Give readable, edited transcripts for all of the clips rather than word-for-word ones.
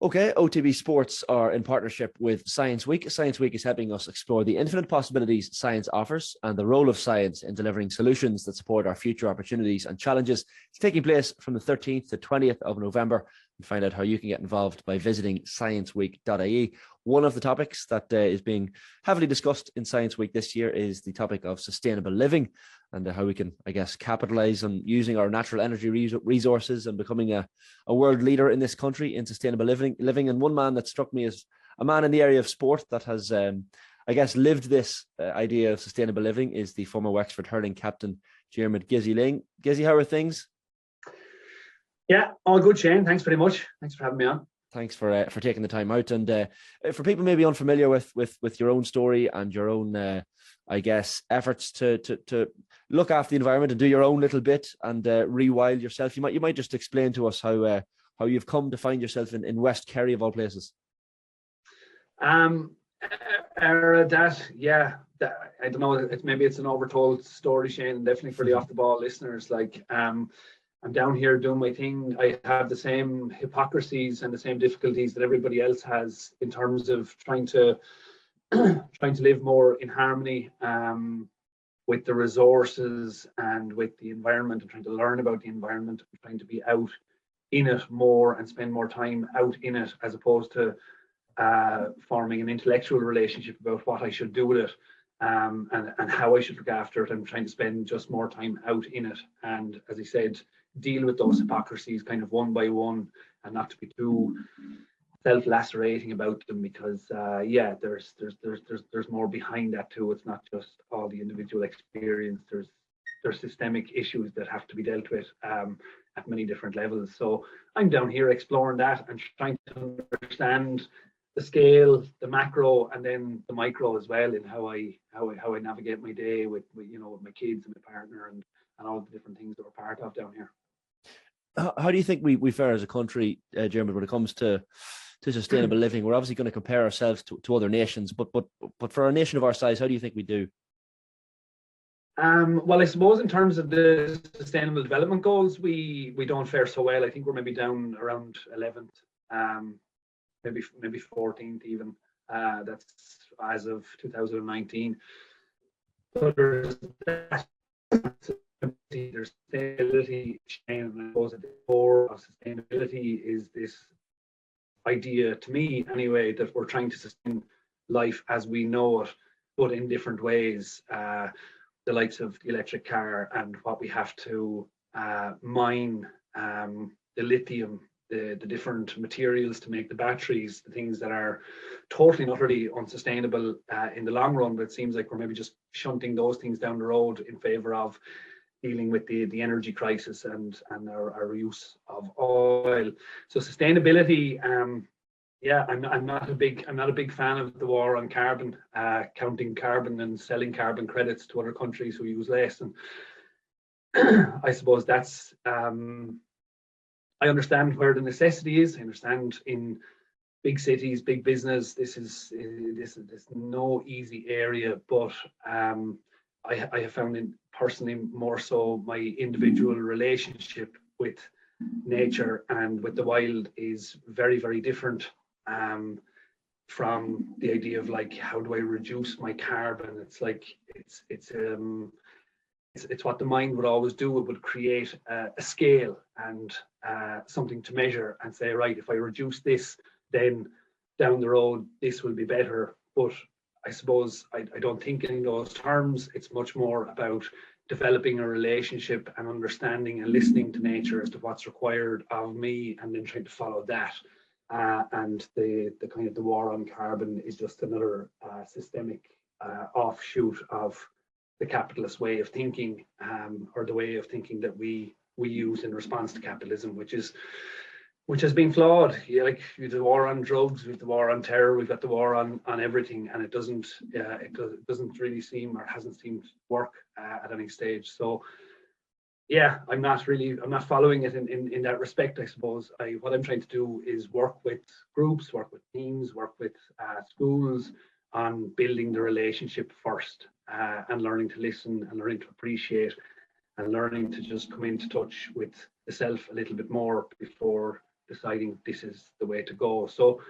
Okay, OTB Sports are in partnership with Science Week. Science Week is helping us explore the infinite possibilities science offers and the role of science in delivering solutions that support our future opportunities and challenges. It's taking place from the 13th to 20th of November. And find out how you can get involved by visiting scienceweek.ie. One of the topics that is being heavily discussed in Science Week this year is the topic of sustainable living and how we can, I guess, capitalize on using our natural energy resources and becoming a world leader in this country in sustainable living. And one man that struck me as a man in the area of sport that has, I guess, lived this idea of sustainable living is the former Wexford hurling captain, Diarmaid Lyng. Gizzy, how are things? Yeah, all good, Shane. Thanks very much. Thanks for having me on. Thanks for taking the time out. And for people maybe unfamiliar with your own story and your own, I guess, efforts to look after the environment and do your own little bit and rewild yourself, you might just explain to us how you've come to find yourself in West Kerry of all places. I don't know. Maybe it's an overtold story, Shane. Definitely for the off the ball listeners, I'm down here doing my thing. I have the same hypocrisies and the same difficulties that everybody else has in terms of trying to live more in harmony with the resources and with the environment, and trying to learn about the environment, and trying to be out in it more and spend more time out in it, as opposed to forming an intellectual relationship about what I should do with it and how I should look after it. I'm trying to spend just more time out in it, and as I said, deal with those hypocrisies kind of one by one, and not to be too self-lacerating about them, because there's more behind that too. It's not just all the individual experience. There's systemic issues that have to be dealt with at many different levels. So I'm down here exploring that and trying to understand the scale, the macro, and then the micro as well, in how I navigate my day with my kids and my partner and all the different things that we're part of down here. How do you think we fare as a country, Diarmaid, when it comes to sustainable living? We're obviously going to compare ourselves to other nations, but for a nation of our size, how do you think we do? Well, I suppose in terms of the Sustainable Development Goals, we don't fare so well. I think we're maybe down around 11th, maybe 14th even. That's as of 2019. So there's sustainability, and I suppose at the core of sustainability is this idea, to me anyway, that we're trying to sustain life as we know it, but in different ways. The likes of the electric car, and what we have to mine, the lithium, the different materials to make the batteries, the things that are totally and utterly unsustainable in the long run, but it seems like we're maybe just shunting those things down the road in favor of dealing with the energy crisis and our use of oil. So sustainability, I'm not a big fan of the war on carbon, counting carbon and selling carbon credits to other countries who use less. And I suppose that's I understand where the necessity is. I understand in big cities, big business, this is no easy area, but I have found it personally more so my individual relationship with nature and with the wild is very, very different from the idea of how do I reduce my carbon. It's it's what the mind would always do. It would create a scale and something to measure and say, right, if I reduce this, then down the road this will be better. But I suppose I don't think in those terms. It's much more about developing a relationship and understanding and listening to nature as to what's required of me, and then trying to follow that. And the kind of the war on carbon is just another systemic offshoot of the capitalist way of thinking, or the way of thinking that we use in response to capitalism, which has been flawed. We've the war on drugs, we've the war on terror, we've got the war on everything, and it doesn't really seem, or hasn't seemed to work at any stage. So yeah, I'm not following it in that respect. I suppose what I'm trying to do is work with groups, work with teams, work with schools on building the relationship first, and learning to listen and learning to appreciate and learning to just come into touch with the self a little bit more before deciding this is the way to go. So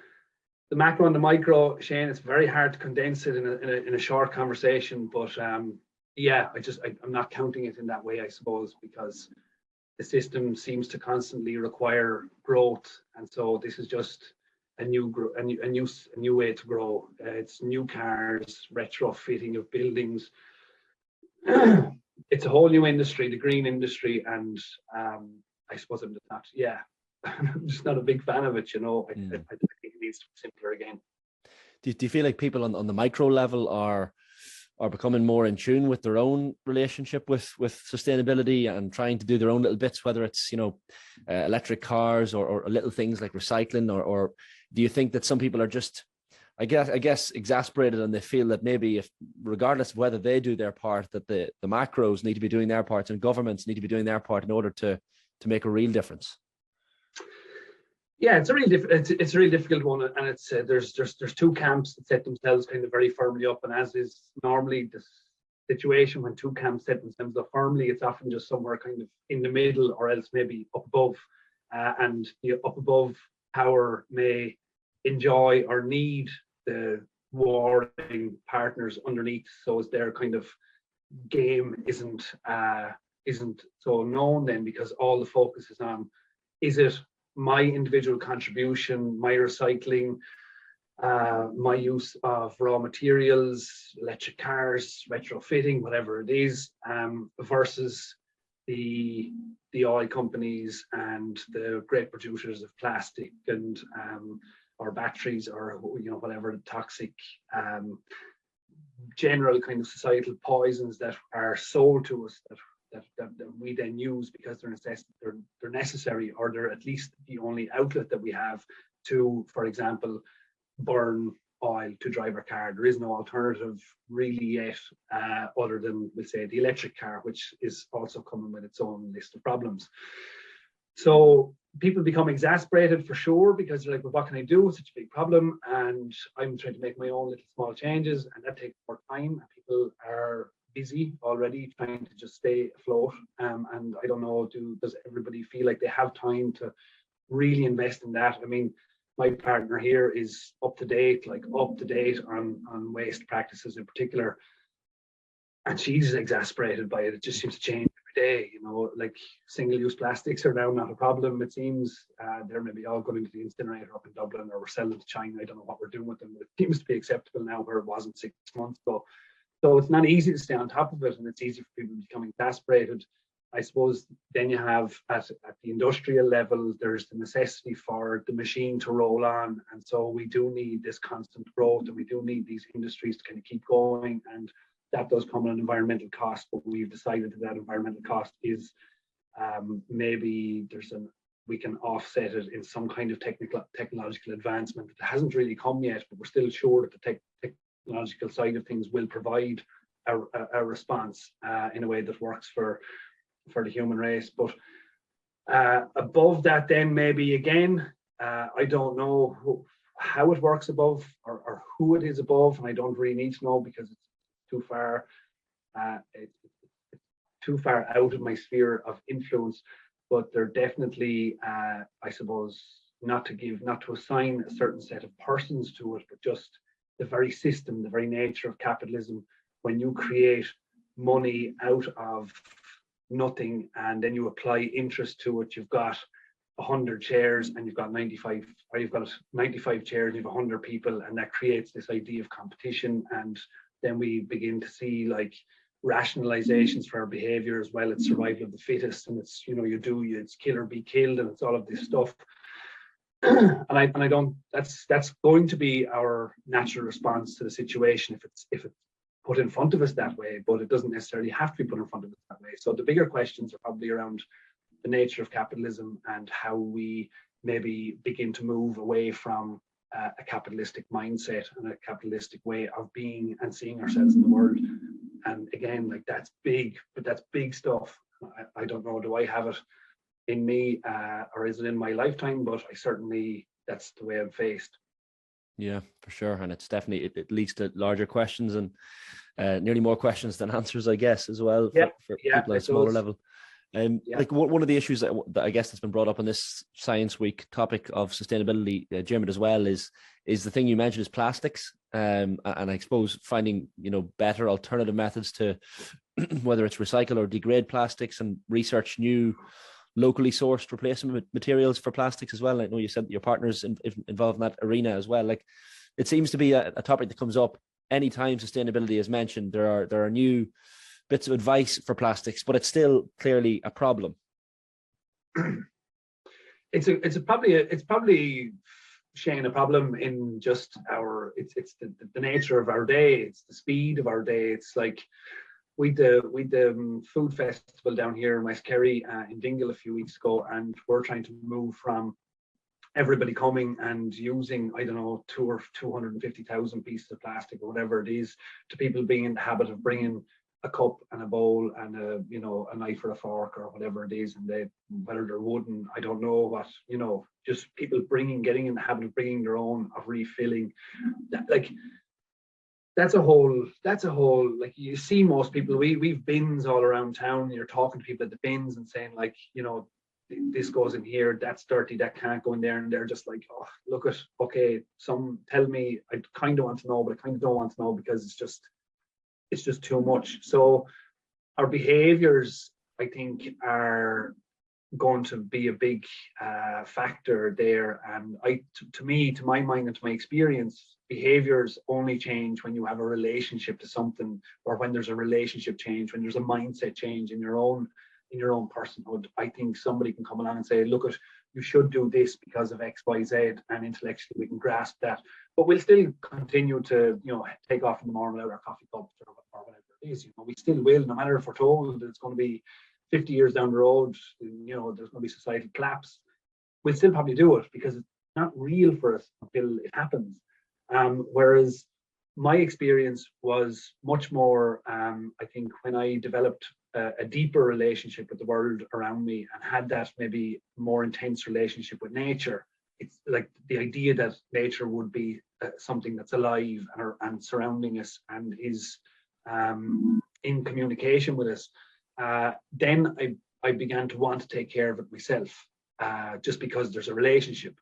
the macro and the micro, Shane, it's very hard to condense it in a short conversation, but yeah, I'm not counting it in that way, I suppose, because the system seems to constantly require growth, and so this is just a new way to grow. It's new cars, retrofitting of buildings. It's a whole new industry, the green industry, and I suppose I'm just not. Yeah, I'm just not a big fan of it. I think it needs to be simpler again. Do you feel like people on the micro level are becoming more in tune with their own relationship with sustainability and trying to do their own little bits, whether it's electric cars or little things like recycling, or do you think that some people are just, I guess exasperated, and they feel that maybe, if regardless of whether they do their part, that the macros need to be doing their parts and governments need to be doing their part in order to make a real difference? Yeah, it's a really difficult one, and it's there's two camps that set themselves kind of very firmly up, and as is normally the situation when two camps set themselves up firmly, it's often just somewhere kind of in the middle, or else maybe up above, and the up above power may enjoy or need the warring partners underneath, so as their kind of game isn't so known then, because all the focus is on, is it my individual contribution, my recycling, my use of raw materials, electric cars, retrofitting, whatever it is, versus the oil companies and the great producers of plastic and or batteries, or whatever the toxic general kind of societal poisons that are sold to us that we then use because they're necessary, or they're at least the only outlet that we have to, for example, burn oil to drive our car. There is no alternative really yet, other than, we'll say, the electric car, which is also coming with its own list of problems. So people become exasperated for sure, because they're like, well, what can I do? It's such a big problem, and I'm trying to make my own little small changes, and that takes more time. People are busy already trying to just stay afloat, and I don't know, does everybody feel like they have time to really invest in that? I mean, my partner here is up to date on waste practices in particular, and she's exasperated by it. It just seems to change every day. Like single-use plastics are now not a problem, it seems. They're maybe all going to the incinerator up in Dublin, or we're selling to China. I don't know what we're doing with them, but it seems to be acceptable now where it wasn't 6 months ago. So it's not easy to stay on top of it, and it's easy for people to become exasperated. I suppose then you have at the industrial level, there's the necessity for the machine to roll on. And so we do need this constant growth, and we do need these industries to kind of keep going. And that does come at an environmental cost, but we've decided that environmental cost is maybe we can offset it in some kind of technological advancement that hasn't really come yet, but we're still sure that the technological side of things will provide a response in a way that works for the human race. But above that, then maybe again, I don't know how it works above, or who it is above, and I don't really need to know, because it's too far. It's too far out of my sphere of influence. But they're definitely, I suppose, not to assign a certain set of persons to it, but just the very system, the very nature of capitalism. When you create money out of nothing and then you apply interest to it, you've got 100 shares and you've got 95, or you've got 95 shares and you've 100 people, and that creates this idea of competition. And then we begin to see like rationalizations for our behavior as well. It's survival of the fittest, and it's it's kill or be killed, and it's all of this stuff. and I don't. That's going to be our natural response to the situation if it's put in front of us that way. But it doesn't necessarily have to be put in front of us that way. So the bigger questions are probably around the nature of capitalism and how we maybe begin to move away from a capitalistic mindset and a capitalistic way of being and seeing ourselves in the world. And again, like that's big, but that's big stuff. I don't know, do I have it in me or is it in my lifetime? But I certainly, that's the way I'm faced. Yeah, for sure. And it's definitely, it leads to larger questions and nearly more questions than answers, I guess, as well, for people at a smaller level. Like one of the issues that I guess that's been brought up on this Science Week topic of sustainability, Diarmaid, as well, is the thing you mentioned is plastics, and I suppose finding better alternative methods to whether it's recycle or degrade plastics, and research new locally sourced replacement materials for plastics as well. I know you said that your partner's involved in that arena as well. Like, it seems to be a topic that comes up anytime sustainability is mentioned. There are new bits of advice for plastics, but it's still clearly a problem. It's probably Shane, a problem in just it's the nature of our day. It's the speed of our day. It's like we the food festival down here in West Kerry in Dingle a few weeks ago, and we're trying to move from everybody coming and using, I don't know, 250,000 pieces of plastic or whatever it is, to people being in the habit of bringing a cup and a bowl and a knife or a fork or whatever it is, and whether they're wooden, I don't know what, just people getting in the habit of bringing their own, of refilling. That's a whole, like, you see most people, we've bins all around town. You're talking to people at the bins and saying, like, this goes in here, that's dirty, that can't go in there, and they're just like, oh, look at, okay, some tell me, I kind of want to know, but I kind of don't want to know, because it's just too much. So our behaviors, I think, are going to be a big factor there. And to my mind and to my experience, behaviors only change when you have a relationship to something, or when there's a relationship change, when there's a mindset change in your own personhood. I think somebody can come along and say, look, you should do this because of X, Y, Z, and intellectually we can grasp that, but we'll still continue to, take off in the morning without our coffee cups or whatever it is. We still will, no matter if we're told that it's going to be 50 years down the road, there's going to be societal collapse. We'll still probably do it because it's not real for us until it happens. Whereas my experience was much more, I think, when I developed a deeper relationship with the world around me, and had that maybe more intense relationship with nature. It's like the idea that nature would be something that's alive and surrounding us and is in communication with us. Then I began to want to take care of it myself, just because there's a relationship.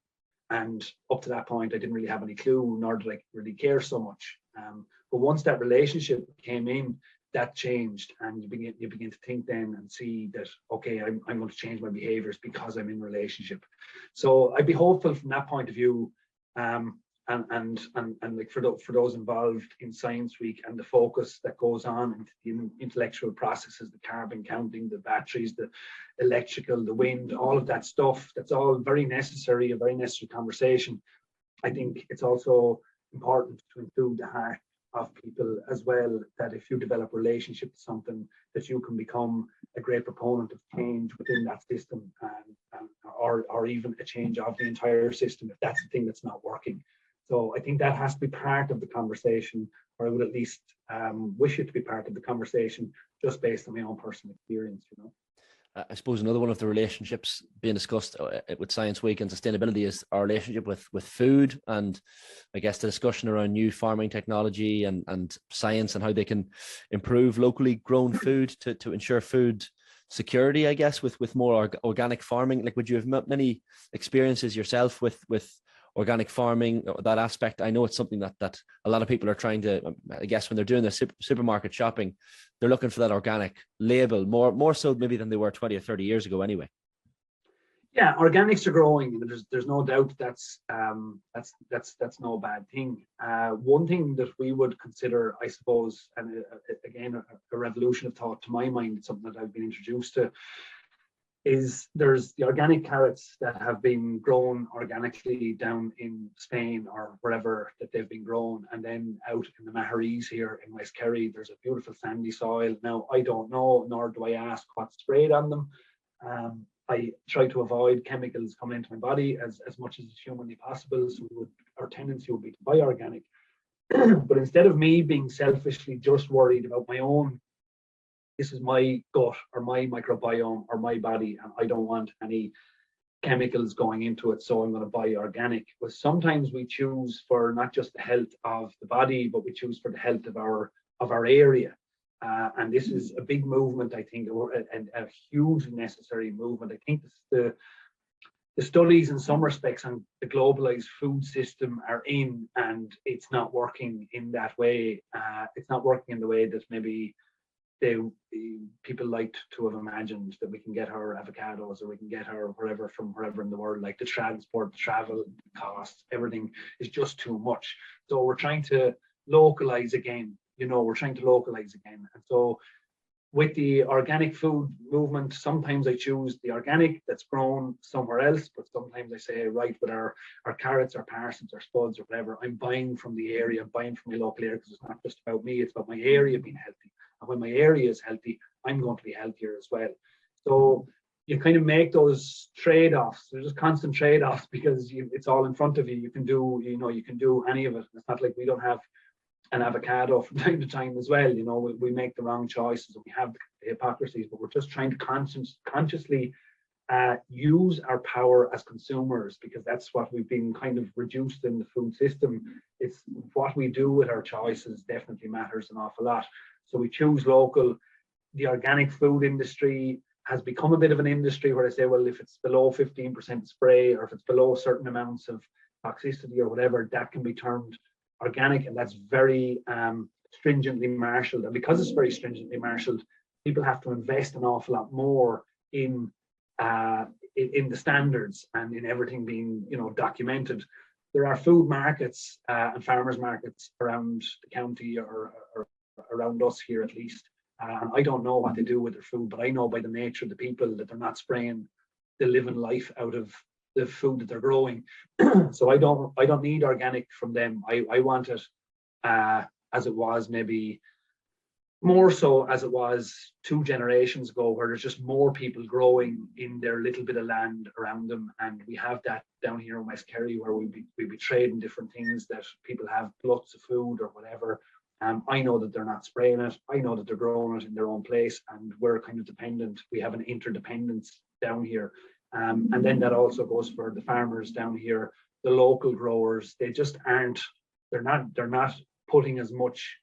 And up to that point, I didn't really have any clue, nor did I really care so much. But once that relationship came in, that changed, and you begin to think then and see that, okay, I'm going to change my behaviors because I'm in relationship. So I'd be hopeful from that point of view, and like for those involved in Science Week, and the focus that goes on into the intellectual processes, the carbon counting, the batteries, the electrical, the wind, all of that stuff. That's all very necessary, a very necessary conversation. I think it's also important to include the heart of people as well, that if you develop a relationship to something, that you can become a great proponent of change within that system, or even a change of the entire system if that's the thing that's not working. So I think that has to be part of the conversation, or I would at least wish it to be part of the conversation, just based on my own personal experience. I suppose another one of the relationships being discussed with Science Week and sustainability is our relationship with food, and I guess the discussion around new farming technology and science, and how they can improve locally grown food to ensure food security, I guess, with more organic farming. Like, would you have many experiences yourself with organic farming, that aspect? I know it's something that a lot of people are trying to, I guess, when they're doing their supermarket shopping, they're looking for that organic label more so maybe than they were 20 or 30 years ago anyway. Yeah, organics are growing. There's no doubt that's no bad thing. One thing that we would consider, I suppose, and again, a revolution of thought to my mind, it's something that I've been introduced to, is there's the organic carrots that have been grown organically down in Spain or wherever that they've been grown, and then out in the Maharees here in West Kerry, there's a beautiful sandy soil. Now, I don't know, nor do I ask what's sprayed on them. I try to avoid chemicals coming into my body as much as is humanly possible, so our tendency would be to buy organic. But instead of me being selfishly just worried about my own, this is my gut or my microbiome or my body, and I don't want any chemicals going into it, so I'm going to buy organic. But sometimes we choose for not just the health of the body, but we choose for the health of our area. And this is a big movement, I think, and a hugely necessary movement. I think the studies in some respects on the globalized food system are in, and it's not working in that way. It's not working in the way that maybe people liked to have imagined, that we can get our avocados or we can get our wherever from wherever in the world. Like the transport, the travel, the costs, everything is just too much. So we're trying to localize again. We're trying to localize again. And so with the organic food movement, sometimes I choose the organic that's grown somewhere else, but sometimes I say, right, with our carrots, our parsnips, our spuds, or whatever, I'm buying from the area, I'm buying from my local area, because it's not just about me, it's about my area being healthy. And when my area is healthy, I'm going to be healthier as well. So you kind of make those trade-offs. They're just constant trade-offs, because it's all in front of you. You can do any of it. It's not like we don't have an avocado from time to time as well. We make the wrong choices, and we have the hypocrisies, but we're just trying to consciously use our power as consumers, because that's what we've been kind of reduced in the food system. It's what we do with our choices definitely matters an awful lot. So we choose local. The organic food industry has become a bit of an industry where I say, well, if it's below 15% spray, or if it's below certain amounts of toxicity or whatever, that can be termed organic, and that's very stringently marshaled. And because it's very stringently marshaled, people have to invest an awful lot more in the standards and in everything being documented. There are food markets and farmers markets around the county, or around us here at least. I don't know what they do with their food, but I know by the nature of the people that they're not spraying the living life out of the food that they're growing. So I don't need organic from them. I want it as it was, maybe more so as it was 2 generations ago, where there's just more people growing in their little bit of land around them. And we have that down here in West Kerry, where we be trading different things, that people have lots of food or whatever. I know that they're not spraying it. I know that they're growing it in their own place, and we're kind of dependent. We have an interdependence down here. And then that also goes for the farmers down here, the local growers. They just aren't, they're not putting as much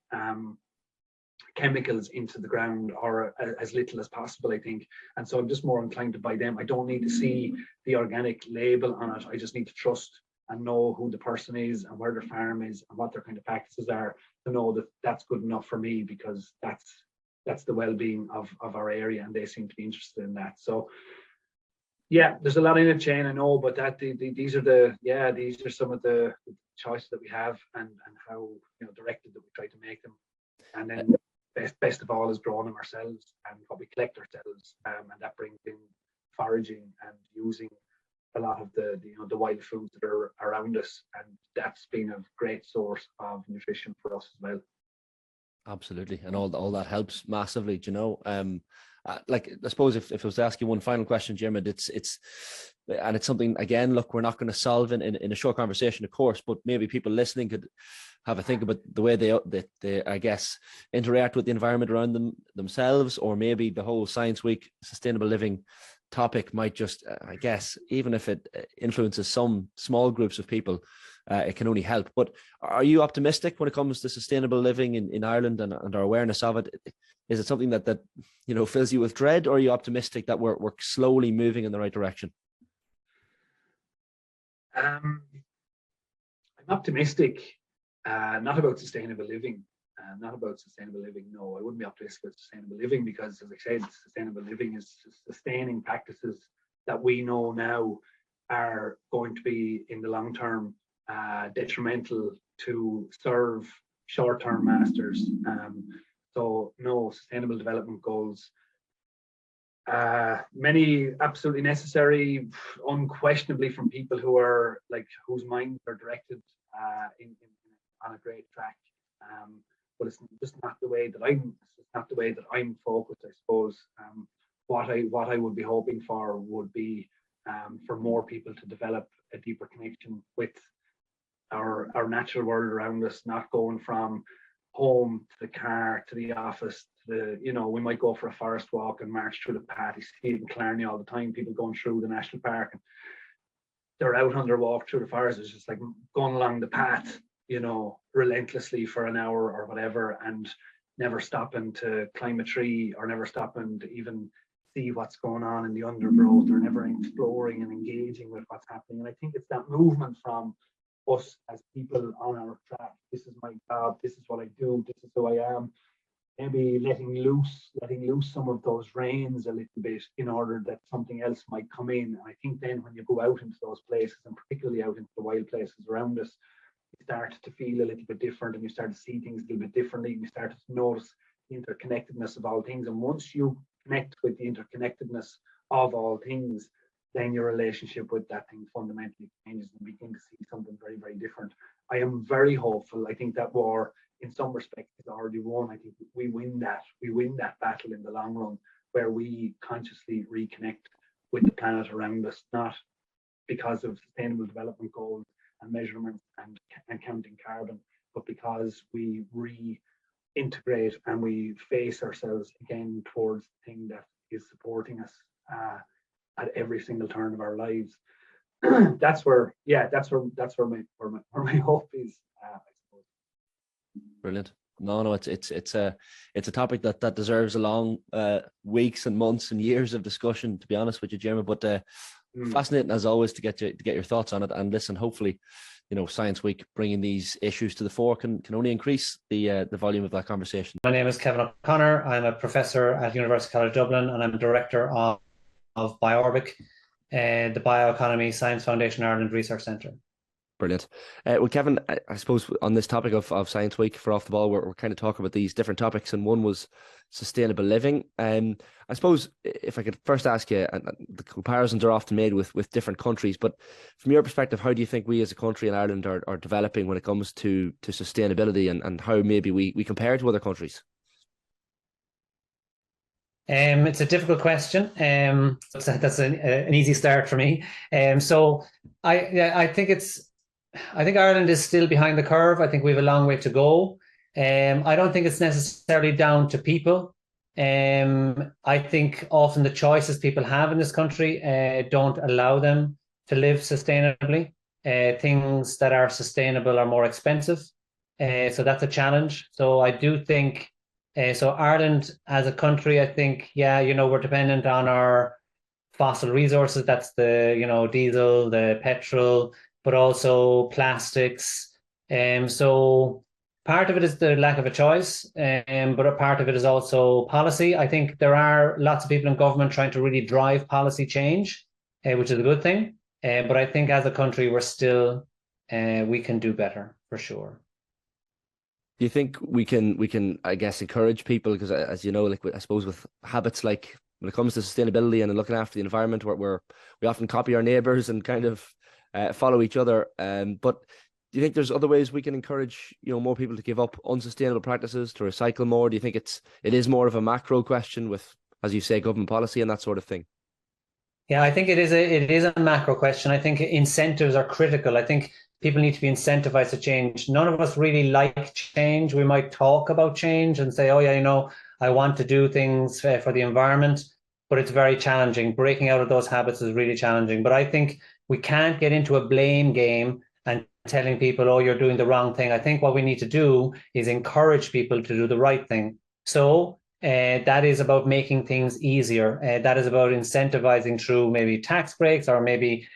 chemicals into the ground, or as little as possible, I think. And so I'm just more inclined to buy them. I don't need to see the organic label on it. I just need to trust and know who the person is and where their farm is and what their kind of practices are, to know that that's good enough for me, because that's the well-being of our area, and they seem to be interested in that. So yeah, there's a lot in it, Shane, I know, but these are some of the choices that we have, and how directed that we try to make them. And then best of all is growing them ourselves, and what we collect ourselves, and that brings in foraging and using a lot of the wild foods that are around us, and that's been a great source of nutrition for us as well. Absolutely, and all that helps massively. Like, I suppose if I was to ask you one final question, Diarmaid, it's something, again, look, we're not going to solve in a short conversation, of course, but maybe people listening could have a think about the way they I guess interact with the environment around themselves, or maybe the whole Science Week sustainable living topic might just, I guess, even if it influences some small groups of people, it can only help. But are you optimistic when it comes to sustainable living in Ireland and our awareness of it? Is it something that fills you with dread, or are you optimistic that we're slowly moving in the right direction? I'm optimistic, not about sustainable living. No, I wouldn't be optimistic about sustainable living, because, as I said, sustainable living is sustaining practices that we know now are going to be, in the long term, detrimental to serve short-term masters. So no, sustainable development goals, many absolutely necessary, unquestionably, from people whose minds are directed on a great track. But it's just not the way that I'm focused, I suppose. What I would be hoping for would be for more people to develop a deeper connection with our natural world around us, not going from home to the car to the office to we might go for a forest walk and march through the path. You see it in Clarny all the time, people going through the national park, and they're out on their walk through the forest. It's just like going along the path relentlessly for an hour or whatever, and never stopping to climb a tree or never stopping to even see what's going on in the undergrowth or never exploring and engaging with what's happening. And I think it's that movement from us as people on our track. This is my job. This is what I do. This is who I am. Maybe letting loose some of those reins a little bit in order that something else might come in. And I think then when you go out into those places, and particularly out into the wild places around us, you start to feel a little bit different, and you start to see things a little bit differently, and you start to notice the interconnectedness of all things. And once you connect with the interconnectedness of all things, then your relationship with that thing fundamentally changes and begin to see something very, very different. I am very hopeful. I think that war, in some respects, is already won. I think we win that battle in the long run, where we consciously reconnect with the planet around us, not because of sustainable development goals and measurements and counting carbon, but because we reintegrate and we face ourselves again towards the thing that is supporting us at every single turn of our lives. That's where my hope is. I suppose. Brilliant. No, it's a topic that deserves a long weeks and months and years of discussion, to be honest with you, Diarmaid. But fascinating as always to get your thoughts on it. And listen, hopefully, Science Week bringing these issues to the fore can only increase the volume of that conversation. My name is Kevin O'Connor. I'm a professor at University College Dublin, and I'm director of BioOrbic, the Bioeconomy Science Foundation Ireland Research Centre. Brilliant. Well, Kevin, I suppose on this topic of Science Week for Off the Ball, we're kind of talking about these different topics, and one was sustainable living. I suppose if I could first ask you, and the comparisons are often made with different countries, but from your perspective, how do you think we as a country in Ireland are developing when it comes to sustainability, and how maybe we compare to other countries? It's a difficult question. That's an easy start for me. So I think Ireland is still behind the curve. I think we have a long way to go. I don't think it's necessarily down to people. I think often the choices people have in this country don't allow them to live sustainably. Things that are sustainable are more expensive. So that's a challenge. So I do think, so Ireland as a country, I think, we're dependent on our fossil resources. That's the, diesel, the petrol, but also plastics. So part of it is the lack of a choice, but a part of it is also policy. I think there are lots of people in government trying to really drive policy change, which is a good thing. But I think as a country, we're still, we can do better for sure. Do you think we can, I guess, encourage people? Because as you know, like I suppose with habits like when it comes to sustainability and looking after the environment, where we often copy our neighbours and kind of follow each other. But do you think there's other ways we can encourage, more people to give up unsustainable practices, to recycle more? Do you think it is more of a macro question with, as you say, government policy and that sort of thing? Yeah, I think it is a macro question. I think incentives are critical. I think people need to be incentivized to change. None of us really like change. We might talk about change and say, oh yeah, I want to do things for the environment, but it's very challenging. Breaking out of those habits is really challenging. But I think we can't get into a blame game and telling people, oh, you're doing the wrong thing. I think what we need to do is encourage people to do the right thing. So that is about making things easier. That is about incentivizing through maybe tax breaks or maybe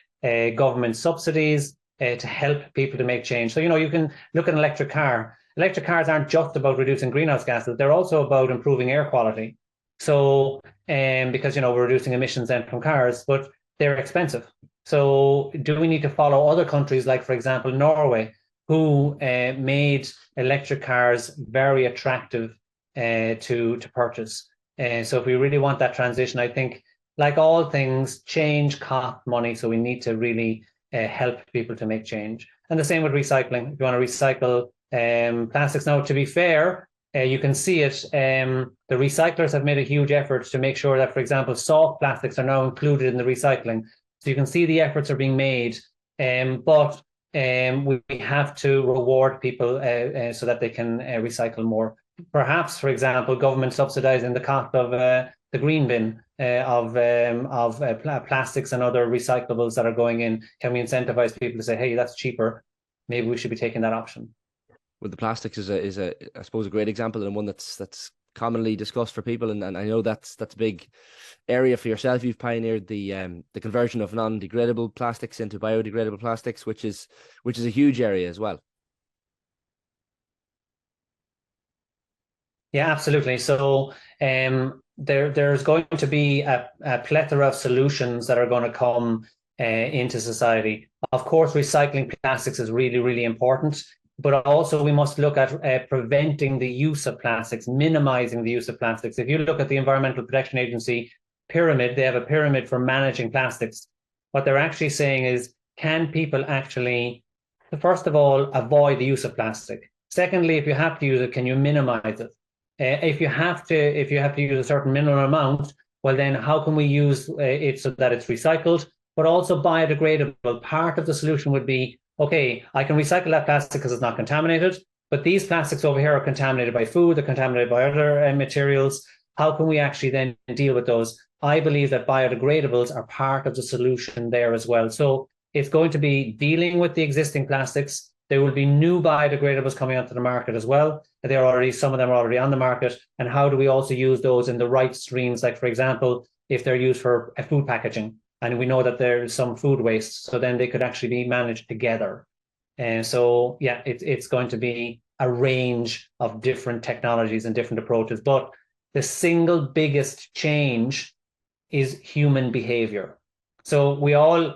government subsidies to help people to make change. So, you can look at an electric car. Electric cars aren't just about reducing greenhouse gases. They're also about improving air quality. So, because, we're reducing emissions then from cars, but they're expensive. So do we need to follow other countries like, for example, Norway, who made electric cars very attractive to purchase? So if we really want that transition, I think, like all things, change costs money. So we need to really help people to make change. And the same with recycling. If you want to recycle plastics. Now, to be fair, you can see it. The recyclers have made a huge effort to make sure that, for example, soft plastics are now included in the recycling. So you can see the efforts are being made, but we have to reward people so that they can recycle more. Perhaps, for example, government subsidising the cost of the green bin of plastics and other recyclables that are going in. Can we incentivise people to say, hey, that's cheaper? Maybe we should be taking that option. with the plastics is a I suppose a great example, and one that's commonly discussed for people, and I know that's a big area for yourself. You've pioneered the conversion of non-degradable plastics into biodegradable plastics, which is a huge area as well. Yeah, absolutely. So there's going to be a plethora of solutions that are going to come into society. Of course, recycling plastics is really, really important, but also we must look at preventing the use of plastics, minimizing the use of plastics. If you look at the Environmental Protection Agency pyramid, they have a pyramid for managing plastics. What they're actually saying is, can people actually, first of all, avoid the use of plastic? Secondly, if you have to use it, can you minimize it? If you have to use a certain minimum amount, well, then how can we use it so that it's recycled, but also biodegradable? Part of the solution would be, okay, I can recycle that plastic because it's not contaminated, but these plastics over here are contaminated by food, they're contaminated by other materials. How can we actually then deal with those? I believe that biodegradables are part of the solution there as well. So it's going to be dealing with the existing plastics. There will be new biodegradables coming onto the market as well. Some of them are already on the market. And how do we also use those in the right streams? Like, for example, if they're used for food packaging, and we know that there's some food waste, so then they could actually be managed together. And so, yeah, it's going to be a range of different technologies and different approaches. But the single biggest change is human behavior. So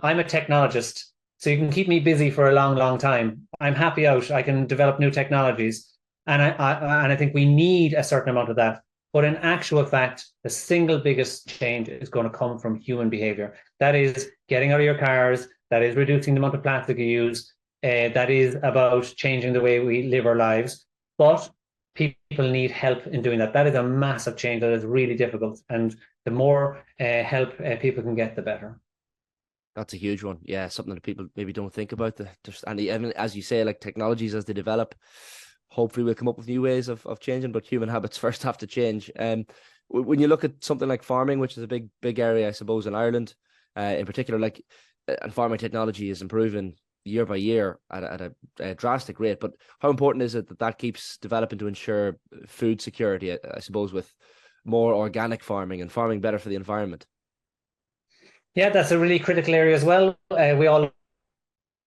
I'm a technologist, so you can keep me busy for a long, long time. I'm happy out. I can develop new technologies. And I think we need a certain amount of that. But in actual fact, the single biggest change is going to come from human behavior. That is getting out of your cars. That is reducing the amount of plastic you use. That is about changing the way we live our lives. But people need help in doing that. That is a massive change that is really difficult. And the more help people can get, the better. That's a huge one. Yeah, something that people maybe don't think about. And even as you say, like technologies as they develop, hopefully we'll come up with new ways of changing, but human habits first have to change. When you look at something like farming, which is a big area, I suppose, in Ireland, in particular, like, and farming technology is improving year by year at a drastic rate. But how important is it that keeps developing to ensure food security, I suppose, with more organic farming and farming better for the environment? Yeah, that's a really critical area as well. We all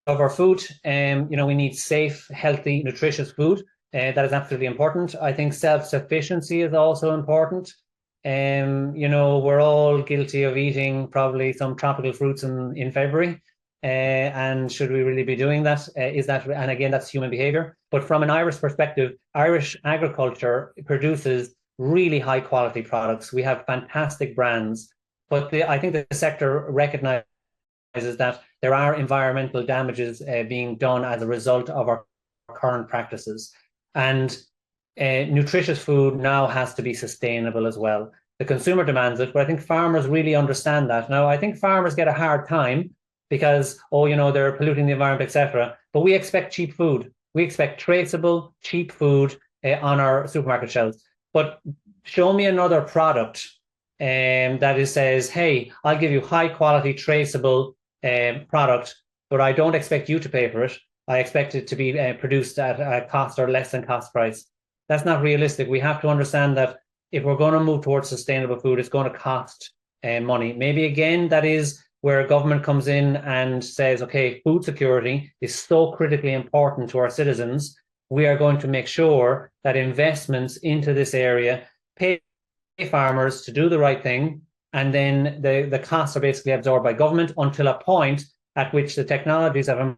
love our food. We need safe, healthy, nutritious food. That is absolutely important. I think self-sufficiency is also important. We're all guilty of eating probably some tropical fruits in February. And should we really be doing that? And again, that's human behavior. But from an Irish perspective, Irish agriculture produces really high quality products. We have fantastic brands. But I think the sector recognizes that there are environmental damages being done as a result of our current practices. And nutritious food now has to be sustainable as well. The consumer demands it, but I think farmers really understand that. Now, I think farmers get a hard time because, they're polluting the environment, etc. But we expect cheap food. We expect traceable, cheap food on our supermarket shelves. But show me another product that says, hey, I'll give you high quality, traceable product, but I don't expect you to pay for it. I expect it to be produced at a cost or less than cost price. That's not realistic. We have to understand that if we're going to move towards sustainable food, it's going to cost money. Maybe again, that is where government comes in and says, okay, food security is so critically important to our citizens. We are going to make sure that investments into this area pay farmers to do the right thing, and then the costs are basically absorbed by government until a point at which the technologies have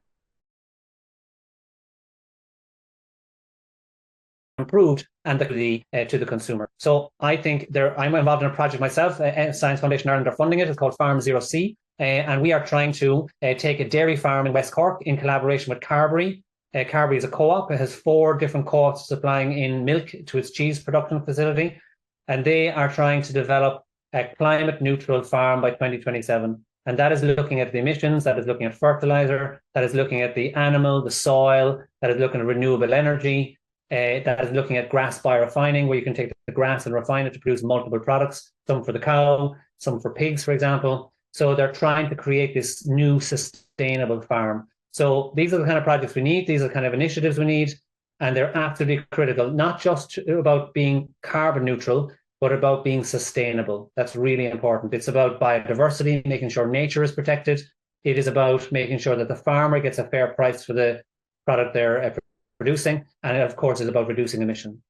improved and to the consumer. So I think I'm involved in a project myself. Science Foundation Ireland are funding it. It's called Farm Zero C, and we are trying to take a dairy farm in West Cork in collaboration with Carberry. Carberry is a co-op. It has 4 different co-ops supplying in milk to its cheese production facility. And they are trying to develop a climate neutral farm by 2027. And that is looking at the emissions, that is looking at fertilizer, that is looking at the animal, the soil, that is looking at renewable energy, that is looking at grass biorefining, where you can take the grass and refine it to produce multiple products, some for the cow, some for pigs, for example. So they're trying to create this new sustainable farm. So these are the kind of projects we need. These are the kind of initiatives we need. And they're absolutely critical, not just about being carbon neutral, but about being sustainable. That's really important. It's about biodiversity, making sure nature is protected. It is about making sure that the farmer gets a fair price for the product they're producing. And of course, it's about reducing emission.